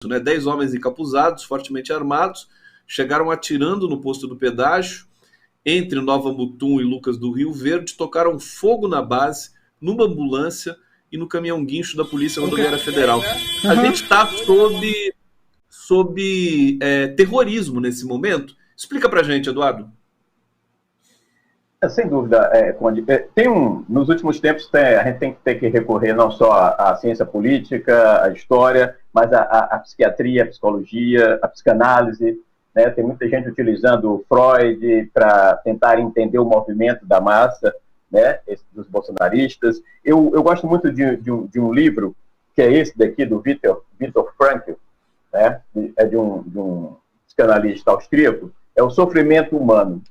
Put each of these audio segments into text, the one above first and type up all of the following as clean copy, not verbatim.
né? 10 homens encapuzados, fortemente armados, chegaram atirando no posto do pedágio, entre Nova Mutum e Lucas do Rio Verde, tocaram fogo na base, numa ambulância e no caminhão-guincho da Polícia Rodoviária Federal. A gente está sob terrorismo nesse momento. Explica pra gente, Eduardo. Sem dúvida, Conde. Nos últimos tempos, a gente tem que ter que recorrer não só à ciência política, à história, mas à psiquiatria, à psicologia, à psicanálise. Né? Tem muita gente utilizando Freud para tentar entender o movimento da massa, né? Dos bolsonaristas. Eu gosto muito de um livro, que é esse daqui, do Viktor Frankl, né? É de um psicanalista austríaco, é O Sofrimento Humano.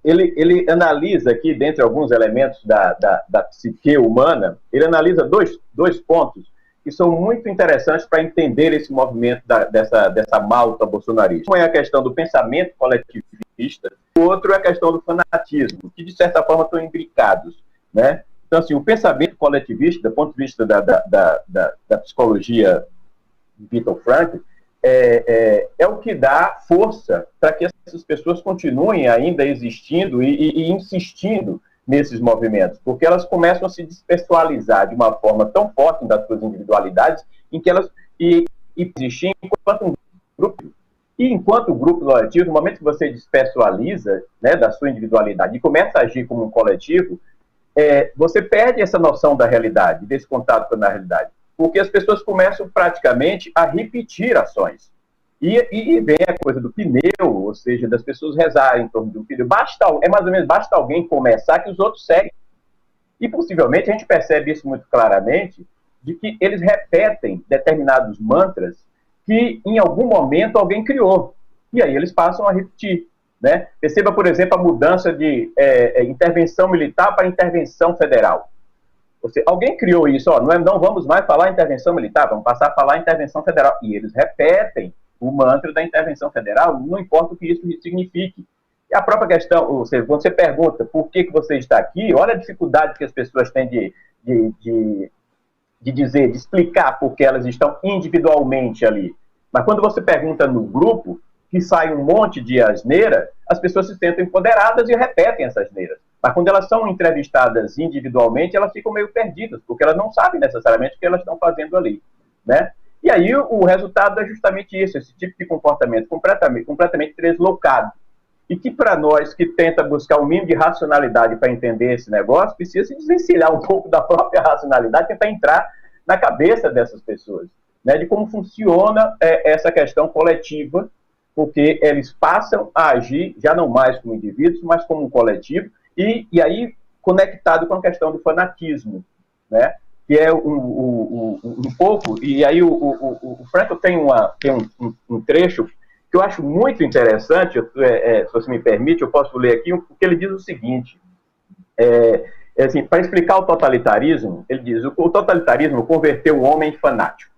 Ele analisa aqui, dentre alguns elementos da psique humana, ele analisa dois pontos que são muito interessantes para entender esse movimento dessa malta bolsonarista. Um é a questão do pensamento coletivista, o outro é a questão do fanatismo, que de certa forma estão imbricados, né? Então, assim, o pensamento coletivista, do ponto de vista da psicologia de Viktor Frankl, é o que dá força para que essas pessoas continuem ainda existindo e insistindo nesses movimentos, porque elas começam a se despessoalizar de uma forma tão forte das suas individualidades, em que elas existem enquanto um grupo. E enquanto grupo coletivo, no momento que você despessoaliza, né, da sua individualidade e começa a agir como um coletivo, você perde essa noção da realidade, desse contato com a realidade, porque as pessoas começam praticamente a repetir ações. E vem a coisa do pneu, ou seja, das pessoas rezarem em torno do pneu. Basta alguém começar que os outros seguem. E possivelmente a gente percebe isso muito claramente, de que eles repetem determinados mantras que em algum momento alguém criou. E aí eles passam a repetir. Né? Perceba, por exemplo, a mudança de intervenção militar para intervenção federal. Ou seja, alguém criou isso, não vamos mais falar intervenção militar, vamos passar a falar intervenção federal. E eles repetem o mantra da intervenção federal, não importa o que isso signifique. E a própria questão, ou seja, quando você pergunta por que você está aqui, olha a dificuldade que as pessoas têm de dizer, de explicar por que elas estão individualmente ali. Mas quando você pergunta no grupo, que sai um monte de asneira, as pessoas se sentem empoderadas e repetem essas asneiras. Mas quando elas são entrevistadas individualmente, elas ficam meio perdidas, porque elas não sabem necessariamente o que elas estão fazendo ali, né? E aí o resultado é justamente isso, esse tipo de comportamento completamente deslocado. E que para nós que tenta buscar um mínimo de racionalidade para entender esse negócio, precisa se desvencilhar um pouco da própria racionalidade, tentar entrar na cabeça dessas pessoas, né? De como funciona essa questão coletiva, porque eles passam a agir já não mais como indivíduos, mas como um coletivo, e aí conectado com a questão do fanatismo, né? Que é um pouco, e aí o Frankl tem um trecho que eu acho muito interessante, se você me permite, eu posso ler aqui, porque ele diz o seguinte, assim, para explicar o totalitarismo, ele diz, o totalitarismo converteu o homem em fanático.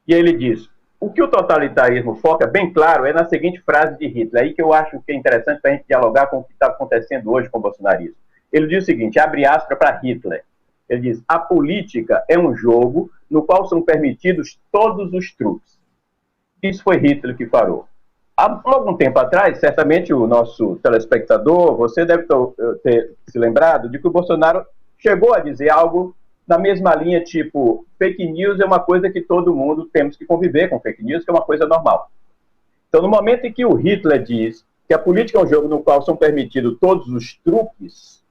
E ele diz, o que o totalitarismo foca bem claro é na seguinte frase de Hitler, aí que eu acho que é interessante para a gente dialogar com o que está acontecendo hoje com o bolsonarismo. Ele diz o seguinte, abre aspas para Hitler, ele diz, a política é um jogo no qual são permitidos todos os truques. Isso foi Hitler que falou. Há algum tempo atrás, certamente o nosso telespectador, você deve ter se lembrado de que o Bolsonaro chegou a dizer algo na mesma linha, tipo, fake news é uma coisa que todo mundo temos que conviver com fake news, que é uma coisa normal. Então, no momento em que o Hitler diz que a política é um jogo no qual são permitidos todos os truques,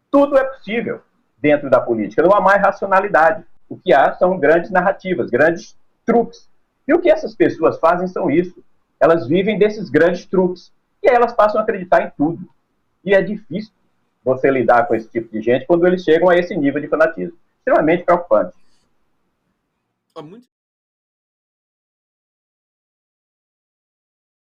tudo é possível dentro da política, não há mais racionalidade. O que há são grandes narrativas, grandes truques. E o que essas pessoas fazem são isso. Elas vivem desses grandes truques. E aí elas passam a acreditar em tudo. E é difícil você lidar com esse tipo de gente quando eles chegam a esse nível de fanatismo. Extremamente preocupante.